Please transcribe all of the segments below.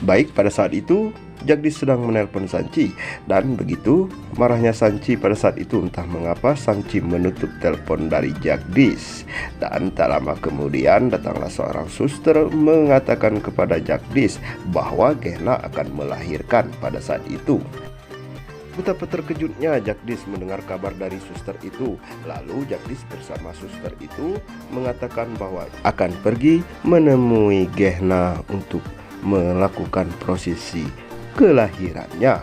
Baik, pada saat itu Jagdish sedang menelpon Sanchi, dan begitu marahnya Sanchi pada saat itu entah mengapa Sanchi menutup telepon dari Jagdish. Dan tak lama kemudian datanglah seorang suster mengatakan kepada Jagdish bahwa Gehna akan melahirkan pada saat itu. Betapa terkejutnya Jagdish mendengar kabar dari suster itu. Lalu Jagdish bersama suster itu mengatakan bahwa akan pergi menemui Gehna untuk melakukan prosesi kelahirannya.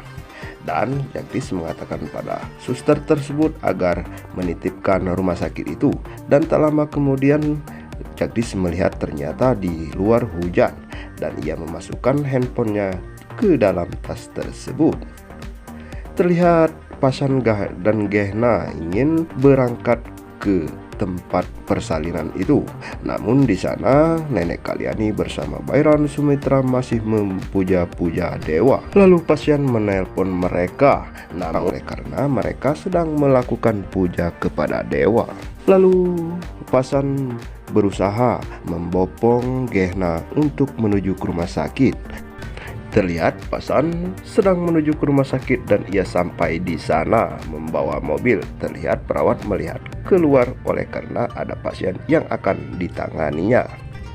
Dan Jagdish mengatakan pada suster tersebut agar menitipkan rumah sakit itu. Dan tak lama kemudian Jagdish melihat ternyata di luar hujan, dan ia memasukkan handphonenya ke dalam tas tersebut. Terlihat Pasan dan Gehna ingin berangkat ke tempat persalinan itu. Namun di sana Nenek Kalyani bersama Bairan Sumitra masih memuja-puja dewa. Lalu Pasyan menelpon mereka, namun karena mereka sedang melakukan puja kepada dewa. Lalu Pasan berusaha membopong Gehna untuk menuju ke rumah sakit. Terlihat Pasan sedang menuju ke rumah sakit dan ia sampai di sana membawa mobil. Terlihat perawat melihat keluar oleh karena ada pasien yang akan ditanganinya.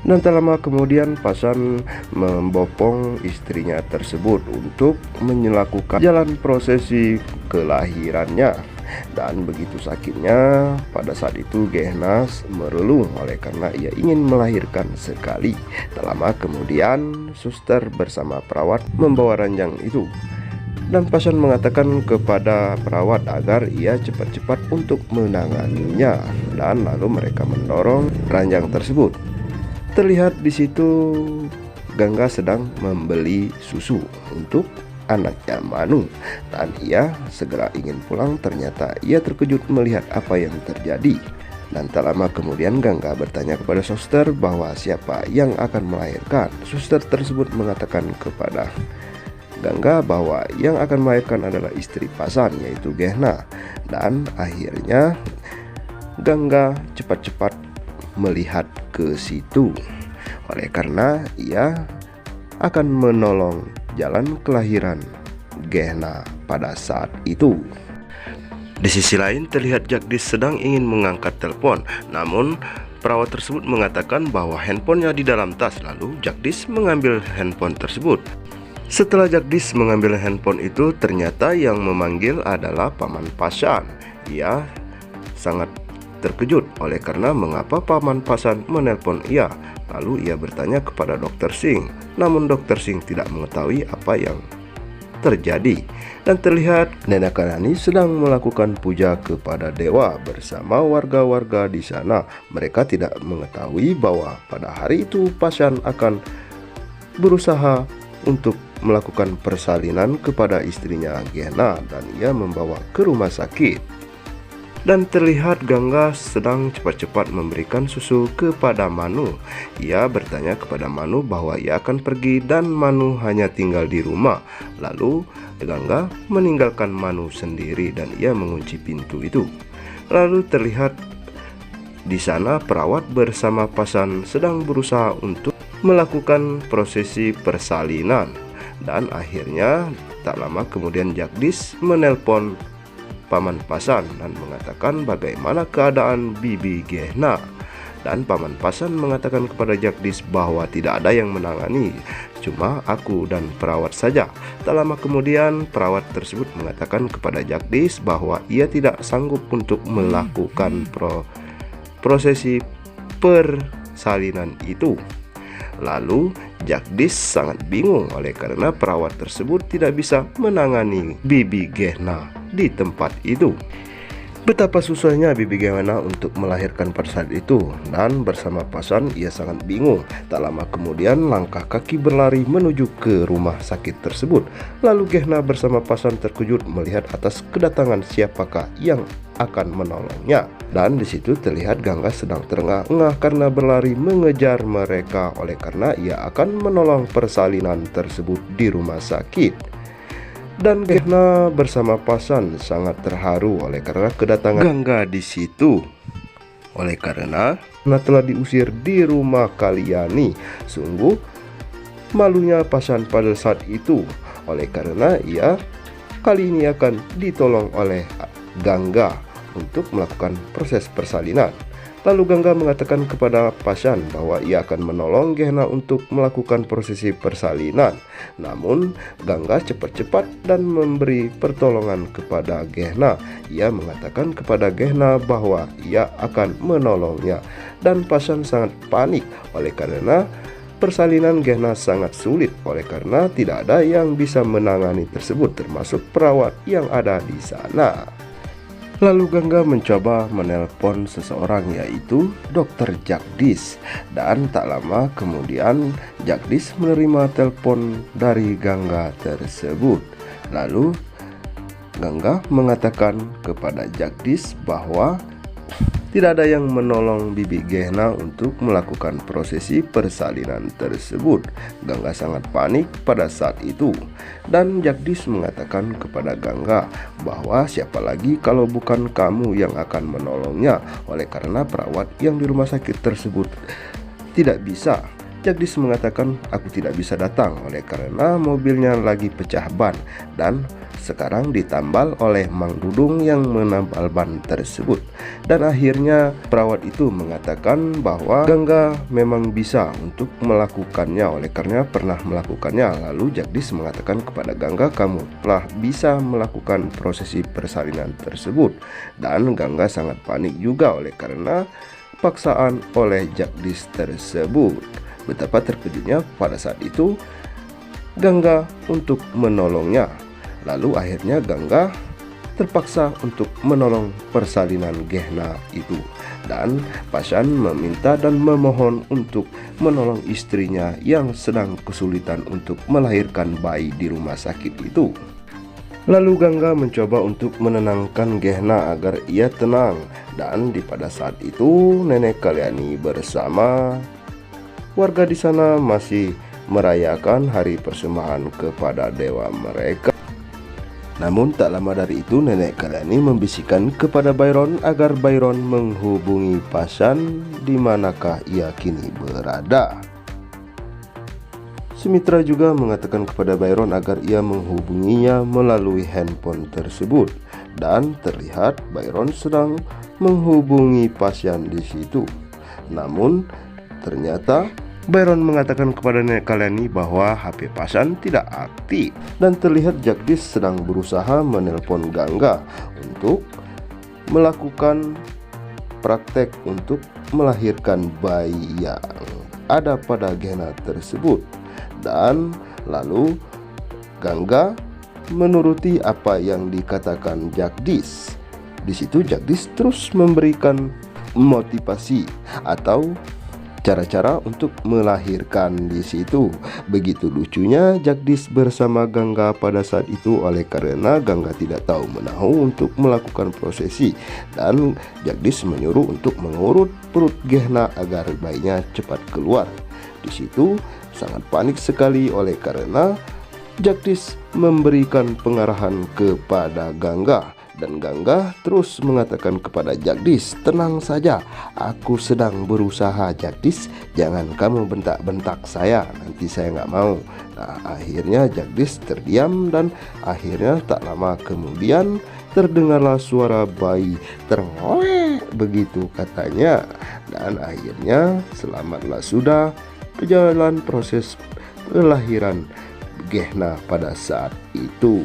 Dan tak lama kemudian Pasan membopong istrinya tersebut untuk melakukan jalan prosesi kelahirannya. Dan begitu sakitnya, pada saat itu Gehna merelung oleh karena ia ingin melahirkan sekali. Tak lama kemudian suster bersama perawat membawa ranjang itu, dan Pasan mengatakan kepada perawat agar ia cepat-cepat untuk menanganinya. Dan lalu mereka mendorong ranjang tersebut. Terlihat di situ Gangga sedang membeli susu untuk anaknya Manu, dan ia segera ingin pulang. Ternyata ia terkejut melihat apa yang terjadi. Dan tak lama kemudian Gangga bertanya kepada suster bahwa siapa yang akan melahirkan. Suster tersebut mengatakan kepada Gangga bahwa yang akan melahirkan adalah istri Pasan, yaitu Gehna. Dan akhirnya Gangga cepat-cepat melihat ke situ oleh karena ia akan menolong jalan kelahiran Gehna pada saat itu. Di sisi lain terlihat Jagdish sedang ingin mengangkat telepon, namun perawat tersebut mengatakan bahwa handphonenya di dalam tas. Lalu Jagdish mengambil handphone tersebut. Setelah Jagdish mengambil handphone itu, ternyata yang memanggil adalah Paman Pasan. Ia sangat terkejut oleh karena mengapa Paman Pasan menelpon ia. Lalu ia bertanya kepada Dr. Singh, namun Dr. Singh tidak mengetahui apa yang terjadi. Dan terlihat Nenek Kalyani sedang melakukan puja kepada dewa bersama warga-warga di sana. Mereka tidak mengetahui bahwa pada hari itu Pasan akan berusaha untuk melakukan persalinan kepada istrinya Gehna, dan ia membawa ke rumah sakit. Dan terlihat Gangga sedang cepat-cepat memberikan susu kepada Manu. Ia bertanya kepada Manu bahwa ia akan pergi dan Manu hanya tinggal di rumah. Lalu Gangga meninggalkan Manu sendiri dan ia mengunci pintu itu. Lalu terlihat di sana perawat bersama Pasan sedang berusaha untuk melakukan prosesi persalinan. Dan akhirnya tak lama kemudian Jagdish menelpon Paman Pasan dan mengatakan bagaimana keadaan Bibi Gehna. Dan Paman Pasan mengatakan kepada Jagdish bahwa tidak ada yang menangani, cuma aku dan perawat saja. Tak lama kemudian perawat tersebut mengatakan kepada Jagdish bahwa ia tidak sanggup untuk melakukan prosesi persalinan itu. Lalu Jagdish sangat bingung oleh karena perawat tersebut tidak bisa menangani Bibi Gehna di tempat itu. Betapa susahnya Bibi Gehna untuk melahirkan pada saat itu, dan bersama Pasan ia sangat bingung. Tak lama kemudian langkah kaki berlari menuju ke rumah sakit tersebut. Lalu Gehna bersama Pasan terkejut melihat atas kedatangan siapakah yang akan menolongnya. Dan di situ terlihat Gangga sedang terengah-engah karena berlari mengejar mereka oleh karena ia akan menolong persalinan tersebut di rumah sakit. Dan Gehna bersama Pasan sangat terharu oleh karena kedatangan Gangga di situ. Oleh karena telah diusir di rumah Kalyani. Sungguh malunya Pashan pada saat itu, oleh karena ia kali ini akan ditolong oleh Gangga untuk melakukan proses persalinan. Lalu Gangga mengatakan kepada Pashan bahwa ia akan menolong Gehna untuk melakukan prosesi persalinan. Namun Gangga cepat-cepat dan memberi pertolongan kepada Gehna. Ia mengatakan kepada Gehna bahwa ia akan menolongnya, dan Pashan sangat panik oleh karena persalinan Gehna sangat sulit, oleh karena tidak ada yang bisa menangani tersebut, termasuk perawat yang ada di sana. Lalu Gangga mencoba menelpon seseorang, yaitu Dr. Jagdish, dan tak lama kemudian Jagdish menerima telepon dari Gangga tersebut. Lalu Gangga mengatakan kepada Jagdish bahwa tidak ada yang menolong Bibi Gehna untuk melakukan prosesi persalinan tersebut. Gangga sangat panik pada saat itu, dan Jagdish mengatakan kepada Gangga bahwa siapa lagi kalau bukan kamu yang akan menolongnya, oleh karena perawat yang di rumah sakit tersebut tidak bisa. Jagdish mengatakan, aku tidak bisa datang oleh karena mobilnya lagi pecah ban dan sekarang ditambal oleh Mang Dudung yang menambal ban tersebut. Dan akhirnya perawat itu mengatakan bahwa Gangga memang bisa untuk melakukannya oleh karena pernah melakukannya. Lalu Jagdish mengatakan kepada Gangga, kamu telah bisa melakukan prosesi persalinan tersebut. Dan Gangga sangat panik juga oleh karena paksaan oleh Jagdish tersebut. Betapa terkejutnya pada saat itu Gangga untuk menolongnya. Lalu akhirnya Gangga terpaksa untuk menolong persalinan Gehna itu, dan Pashan meminta dan memohon untuk menolong istrinya yang sedang kesulitan untuk melahirkan bayi di rumah sakit itu. Lalu Gangga mencoba untuk menenangkan Gehna agar ia tenang, dan pada saat itu Nenek Kalyani bersama warga di sana masih merayakan hari persembahan kepada dewa mereka. Namun tak lama dari itu Nenek Kalyani membisikkan kepada Byron agar Byron menghubungi Pashan di manakah ia kini berada. Sumitra juga mengatakan kepada Byron agar ia menghubunginya melalui handphone tersebut, dan terlihat Byron sedang menghubungi Pashan di situ. Namun ternyata Byron mengatakan kepada Nenek Kalyani bahwa HP Pashan tidak aktif, dan terlihat Jagdish sedang berusaha menelpon Gangga untuk melakukan praktek untuk melahirkan bayi yang ada pada Gehna tersebut. Dan lalu Gangga menuruti apa yang dikatakan Jagdish. Di situ Jagdish terus memberikan motivasi atau cara-cara untuk melahirkan di situ. Begitu lucunya Jagdish bersama Gangga pada saat itu, oleh karena Gangga tidak tahu menahu untuk melakukan prosesi, dan Jagdish menyuruh untuk mengurut perut Gehna agar bayinya cepat keluar. Di situ sangat panik sekali oleh karena Jagdish memberikan pengarahan kepada Gangga. Dan Gangga terus mengatakan kepada Jagdish, tenang saja, aku sedang berusaha Jagdish, jangan kamu bentak-bentak saya, nanti saya nggak mau. Nah akhirnya Jagdish terdiam, dan akhirnya tak lama kemudian terdengarlah suara bayi terngolek, begitu katanya. Dan akhirnya selamatlah sudah berjalan proses kelahiran Gehna pada saat itu.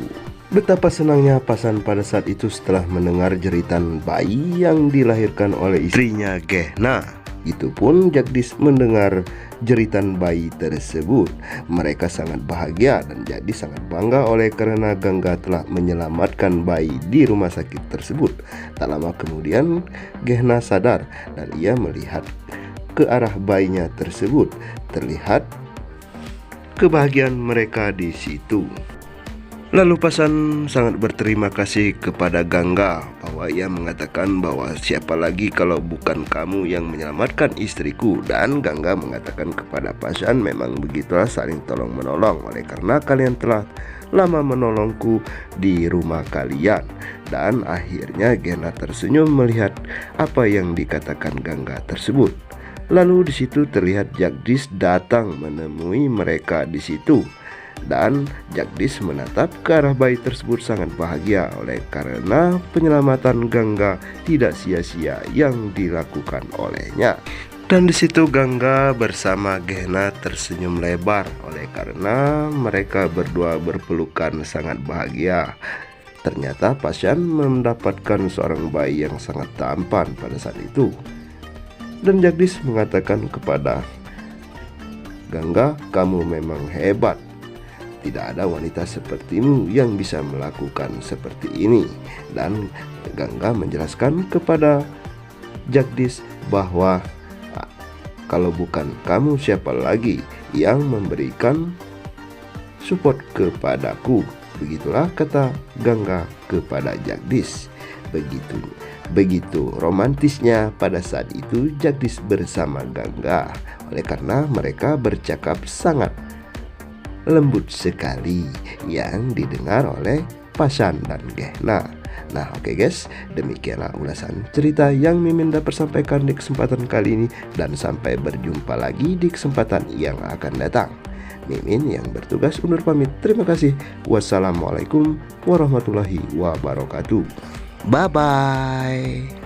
Betapa senangnya Pashan pada saat itu setelah mendengar jeritan bayi yang dilahirkan oleh istrinya Gehna. Itupun Jagdish mendengar jeritan bayi tersebut. Mereka sangat bahagia dan jadi sangat bangga oleh karena Gangga telah menyelamatkan bayi di rumah sakit tersebut. Tak lama kemudian Gehna sadar dan ia melihat ke arah bayinya tersebut. Terlihat kebahagiaan mereka di situ. Lalu Pashan sangat berterima kasih kepada Gangga bahwa ia mengatakan bahwa siapa lagi kalau bukan kamu yang menyelamatkan istriku. Dan Gangga mengatakan kepada Pashan, memang begitulah saling tolong menolong oleh karena kalian telah lama menolongku di rumah kalian. Dan akhirnya Gehna tersenyum melihat apa yang dikatakan Gangga tersebut. Lalu di situ terlihat Jagdish datang menemui mereka di situ. Dan Jagdish menatap ke arah bayi tersebut sangat bahagia oleh karena penyelamatan Gangga tidak sia-sia yang dilakukan olehnya. Dan di situ Gangga bersama Gehna tersenyum lebar oleh karena mereka berdua berpelukan sangat bahagia. Ternyata Pashan mendapatkan seorang bayi yang sangat tampan pada saat itu. Dan Jagdish mengatakan kepada Gangga, kamu memang hebat. Tidak ada wanita sepertimu yang bisa melakukan seperti ini. Dan Gangga menjelaskan kepada Jagdish bahwa kalau bukan kamu, siapa lagi yang memberikan support kepadaku. Begitulah kata Gangga kepada Jagdish. Begitu romantisnya pada saat itu Jagdish bersama Gangga, oleh karena mereka bercakap sangat lembut sekali yang didengar oleh Pashan dan Gehna. Nah oke guys, demikianlah ulasan cerita yang Mimin dapat sampaikan di kesempatan kali ini. Dan sampai berjumpa lagi di kesempatan yang akan datang. Mimin yang bertugas undur pamit. Terima kasih. Wassalamualaikum warahmatullahi wabarakatuh. Bye bye.